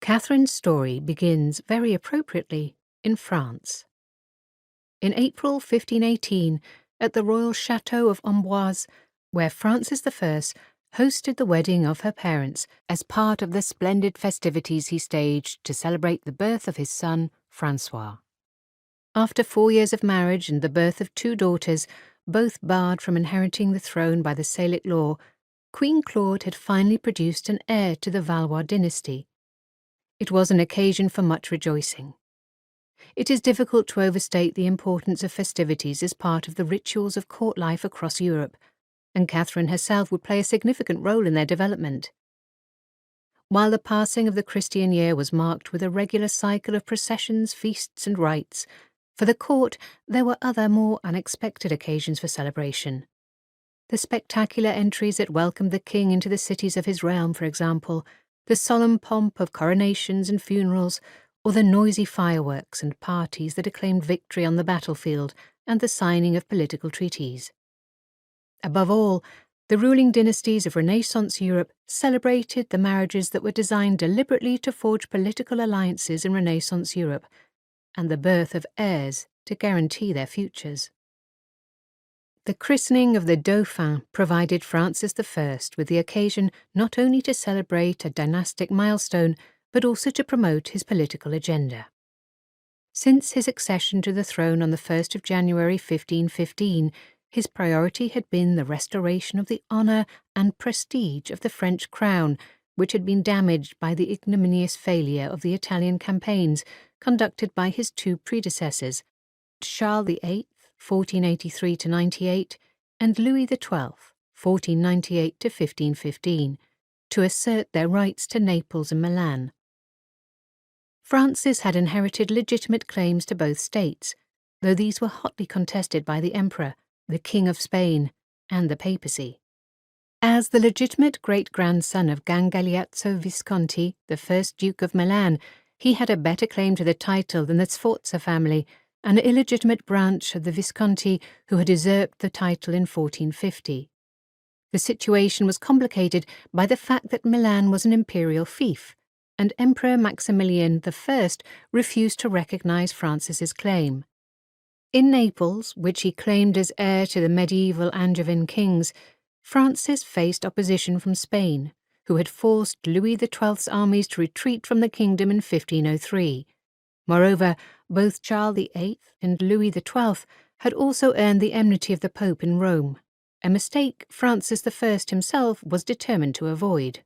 Catherine's story begins, very appropriately, in France. In April 1518, at the royal chateau of Amboise, where Francis I hosted the wedding of her parents as part of the splendid festivities he staged to celebrate the birth of his son, Francois. After 4 years of marriage and the birth of 2 daughters, both barred from inheriting the throne by the Salic law, Queen Claude had finally produced an heir to the Valois dynasty. It was an occasion for much rejoicing. It is difficult to overstate the importance of festivities as part of the rituals of court life across Europe, and Catherine herself would play a significant role in their development. While the passing of the Christian year was marked with a regular cycle of processions, feasts, and rites, for the court there were other more unexpected occasions for celebration. The spectacular entries that welcomed the king into the cities of his realm, for example, the solemn pomp of coronations and funerals, or the noisy fireworks and parties that acclaimed victory on the battlefield and the signing of political treaties. Above all, the ruling dynasties of Renaissance Europe celebrated the marriages that were designed deliberately to forge political alliances in Renaissance Europe, and the birth of heirs to guarantee their futures. The christening of the Dauphin provided Francis I with the occasion not only to celebrate a dynastic milestone, but also to promote his political agenda. Since his accession to the throne on the 1st of January 1515, his priority had been the restoration of the honour and prestige of the French crown, which had been damaged by the ignominious failure of the Italian campaigns conducted by his 2 predecessors, Charles VIII, 1483–98, and Louis XII, 1498–1515, to assert their rights to Naples and Milan. Francis had inherited legitimate claims to both states, though these were hotly contested by the Emperor, the King of Spain, and the papacy. As the legitimate great-grandson of Gangaleazzo Visconti, the first Duke of Milan, he had a better claim to the title than the Sforza family, an illegitimate branch of the Visconti who had usurped the title in 1450. The situation was complicated by the fact that Milan was an imperial fief, and Emperor Maximilian I refused to recognize Francis's claim. In Naples, which he claimed as heir to the medieval Angevin kings, Francis faced opposition from Spain, who had forced Louis XII's armies to retreat from the kingdom in 1503. Moreover, both Charles VIII and Louis XII had also earned the enmity of the Pope in Rome, a mistake Francis I himself was determined to avoid.